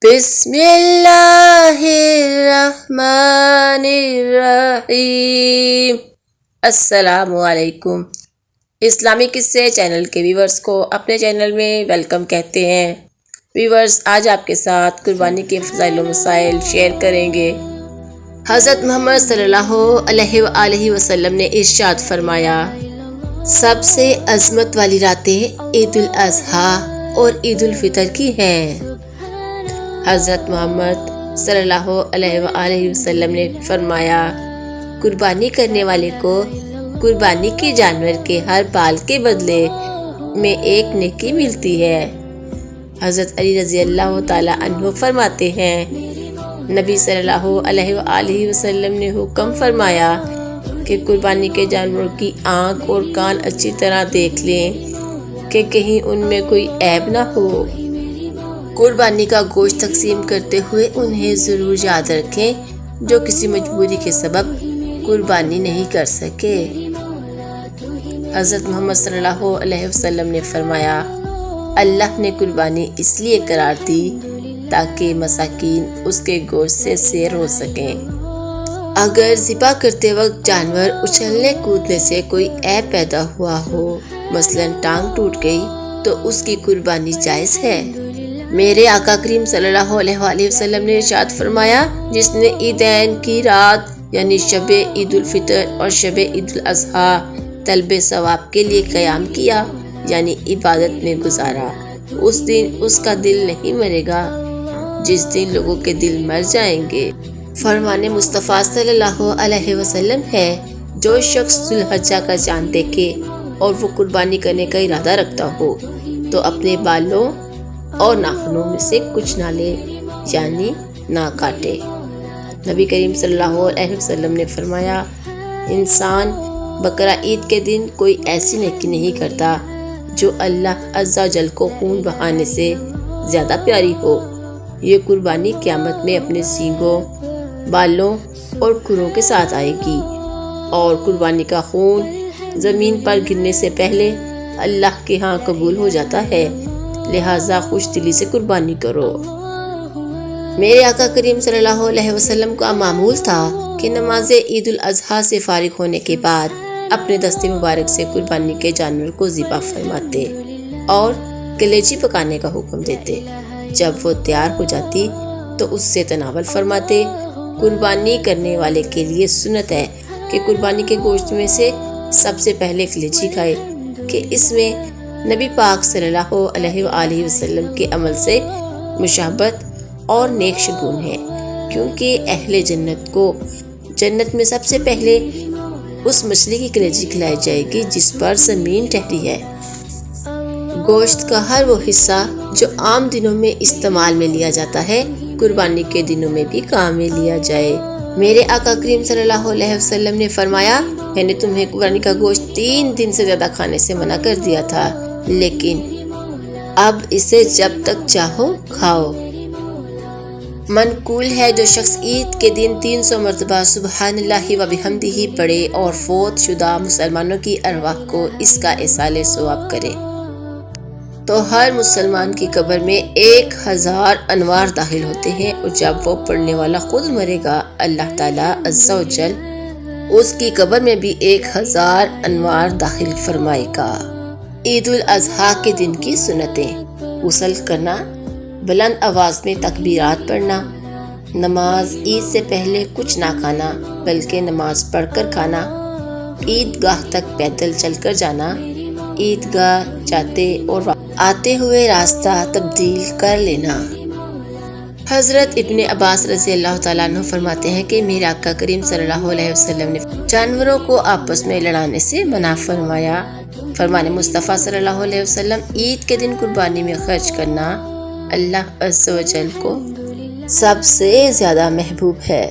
بسم اللہ الرحمن الرحیم۔ السلام علیکم۔ اسلامی قصے چینل کے ویورز کو اپنے چینل میں ویلکم کہتے ہیں۔ ویورز، آج آپ کے ساتھ قربانی کے فضائل و مسائل شیئر کریں گے۔ حضرت محمد صلی اللہ علیہ وآلہ وسلم نے ارشاد فرمایا، سب سے عظمت والی راتیں عید الاضحیٰ اور عید الفطر کی ہیں۔ حضرت محمد صلی اللہ علیہ وآلہ وسلم نے فرمایا، قربانی کرنے والے کو قربانی کے جانور کے ہر بال کے بدلے میں ایک نیکی ملتی ہے۔ حضرت علی رضی اللہ تعالیٰ عنہ فرماتے ہیں، نبی صلی اللہ علیہ وآلہ وسلم نے حکم فرمایا کہ قربانی کے جانوروں کی آنکھ اور کان اچھی طرح دیکھ لیں کہ کہیں ان میں کوئی عیب نہ ہو۔ قربانی کا گوشت تقسیم کرتے ہوئے انہیں ضرور یاد رکھیں جو کسی مجبوری کے سبب قربانی نہیں کر سکے۔ حضرت محمد صلی اللہ علیہ وسلم نے فرمایا، اللہ نے قربانی اس لیے قرار دی تاکہ مساکین اس کے گوشت سے سیر ہو سکیں۔ اگر ذبح کرتے وقت جانور اچھلنے کودنے سے کوئی عیب پیدا ہوا ہو، مثلاً ٹانگ ٹوٹ گئی، تو اس کی قربانی جائز ہے۔ میرے آقا کریم صلی اللہ علیہ وآلہ وسلم نے ارشاد فرمایا، جس نے عیدین کی رات یعنی شب عید الفطر اور شب عید الاضحیٰ طلب ثواب کے لیے قیام کیا یعنی عبادت میں گزارا، اس دن اس کا دل نہیں مرے گا جس دن لوگوں کے دل مر جائیں گے۔ فرمان مصطفیٰ صلی اللہ علیہ وسلم ہے، جو شخص ذو الحجہ کا چاند دیکھے اور وہ قربانی کرنے کا ارادہ رکھتا ہو تو اپنے بالوں اور ناخنوں میں سے کچھ نہ لے یعنی نہ کاٹے۔ نبی کریم صلی اللہ علیہ وسلم نے فرمایا، انسان بقرہ عید کے دن کوئی ایسی نیکی نہیں کرتا جو اللہ عز و جل کو خون بہانے سے زیادہ پیاری ہو۔ یہ قربانی قیامت میں اپنے سینگوں، بالوں اور کھروں کے ساتھ آئے گی، اور قربانی کا خون زمین پر گرنے سے پہلے اللہ کے ہاں قبول ہو جاتا ہے، لہٰذا خوش دلی سے قربانی کرو۔ میرے آقا کریم صلی اللہ علیہ وسلم کا معمول تھا کہ نماز عید الاضحیٰ سے فارغ ہونے کے بعد اپنے دست مبارک سے قربانی کے جانور کو ذبح فرماتے اور کلیجی پکانے کا حکم دیتے۔ جب وہ تیار ہو جاتی تو اس سے تناول فرماتے۔ قربانی کرنے والے کے لیے سنت ہے کہ قربانی کے گوشت میں سے سب سے پہلے کلیجی کھائے، کہ اس میں نبی پاک صلی اللہ علیہ وآلہ وسلم کے عمل سے مشابہت اور نیک شگون ہے، کیونکہ اہل جنت کو جنت میں سب سے پہلے اس مچھلی کی کلیجی کھلائی جائے گی جس پر زمین ٹھہری ہے۔ گوشت کا ہر وہ حصہ جو عام دنوں میں استعمال میں لیا جاتا ہے، قربانی کے دنوں میں بھی کام میں لیا جائے۔ میرے آقا کریم صلی اللہ علیہ وسلم نے فرمایا، میں نے تمہیں قربانی کا گوشت 3 دن سے زیادہ کھانے سے منع کر دیا تھا، لیکن اب اسے جب تک چاہو کھاؤ۔ منقول ہے، جو شخص عید کے دن 300 مرتبہ سبحان اللہ و بحمدہ پڑھے اور فوت شدہ مسلمانوں کی ارواح کو اس کا ایصال ثواب کرے تو ہر مسلمان کی قبر میں 1000 انوار داخل ہوتے ہیں، اور جب وہ پڑھنے والا خود مرے گا، اللہ تعالیٰ عز و جل اس کی قبر میں بھی 1000 انوار داخل فرمائے گا۔ عید الاضحیٰ کے دن کی سنتیں: غسل کرنا، بلند آواز میں تکبیرات پڑھنا، نماز عید سے پہلے کچھ نہ کھانا بلکہ نماز پڑھ کر کھانا، عید گاہ تک پیدل چل کر جانا، عید گاہ جاتے اور آتے ہوئے راستہ تبدیل کر لینا۔ حضرت ابن عباس رضی اللہ تعالیٰ عنہ فرماتے ہیں کہ میرے آقا کریم صلی اللہ علیہ وسلم نے جانوروں کو آپس میں لڑانے سے منع فرمایا۔ فرمان مصطفیٰ صلی اللہ علیہ وسلم، عید کے دن قربانی میں خرچ کرنا اللہ عز و جل کو سب سے زیادہ محبوب ہے۔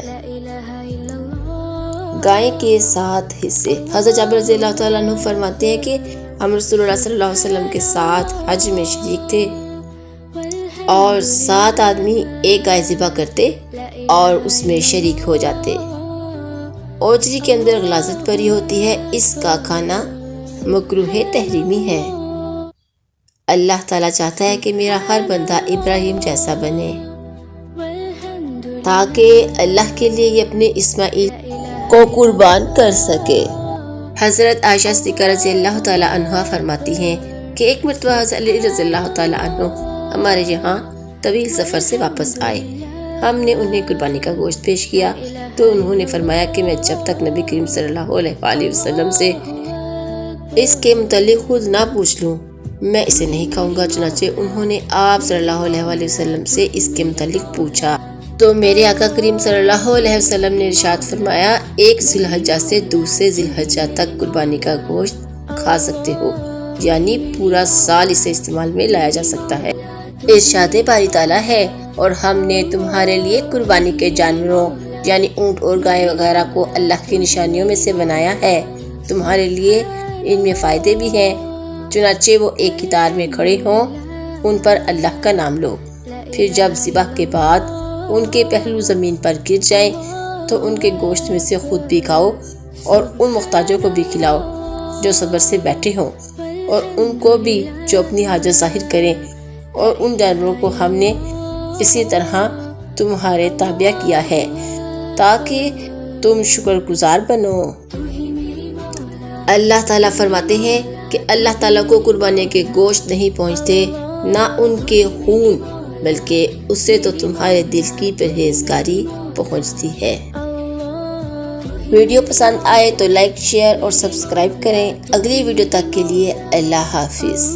گائے کے 7 حصے: حضرت جابر رضی اللہ تعالیٰ عنہ فرماتے ہیں کہ ہم رسول اللہ صلی اللہ علیہ وسلم کے ساتھ حج میں شریک تھے، اور 7 آدمی ایک گائے ذبح کرتے اور اس میں شریک ہو جاتے۔ اوجری کے اندر غلاظت بھری ہوتی ہے، اس کا کھانا مکروہ تحریمی ہے۔ اللہ تعالیٰ چاہتا ہے کہ میرا ہر بندہ ابراہیم جیسا بنے۔ تاکہ اللہ کے لیے یہ اپنے اسماعیل کو قربان کر سکے۔ حضرت عائشہ صدیقہ رضی اللہ تعالی عنہ فرماتی ہیں کہ ایک مرتبہ حضرت علی رضی اللہ تعالی عنہ ہمارے یہاں طویل سفر سے واپس آئے۔ ہم نے انہیں قربانی کا گوشت پیش کیا تو انہوں نے فرمایا کہ میں جب تک نبی کریم صلی اللہ علیہ وآلہ وسلم سے اس کے متعلق خود نہ پوچھ لوں میں اسے نہیں کھاؤں گا۔ چنانچہ انہوں نے آپ صلی اللہ علیہ وآلہ وسلم سے اس کے متعلق پوچھا تو میرے آقا کریم صلی اللہ علیہ وسلم نے ارشاد فرمایا، ایک ذی الحجہ سے دوسرے ذی الحجہ تک قربانی کا گوشت کھا سکتے ہو، یعنی پورا سال اسے استعمال میں لایا جا سکتا ہے۔ ارشاد باری تعالیٰ ہے، اور ہم نے تمہارے لیے قربانی کے جانوروں یعنی اونٹ اور گائے وغیرہ کو اللہ کی نشانیوں میں سے بنایا ہے، تمہارے لیے ان میں فائدے بھی ہیں۔ چنانچہ وہ ایک قطار میں کھڑے ہوں، ان پر اللہ کا نام لو، پھر جب ذبح کے بعد ان کے پہلو زمین پر گر جائیں تو ان کے گوشت میں سے خود بھی کھاؤ اور ان محتاجوں کو بھی کھلاؤ جو صبر سے بیٹھے ہوں، اور ان کو بھی جو اپنی حاجت ظاہر کریں، اور ان جانوروں کو ہم نے اسی طرح تمہارے تابع کیا ہے تاکہ تم شکر گزار بنو۔ اللہ تعالیٰ فرماتے ہیں کہ اللہ تعالیٰ کو قربانی کے گوشت نہیں پہنچتے، نہ ان کے خون، بلکہ اس سے تو تمہارے دل کی پرہیزگاری پہنچتی ہے۔ ویڈیو پسند آئے تو لائک، شیئر اور سبسکرائب کریں۔ اگلی ویڈیو تک کے لیے اللہ حافظ۔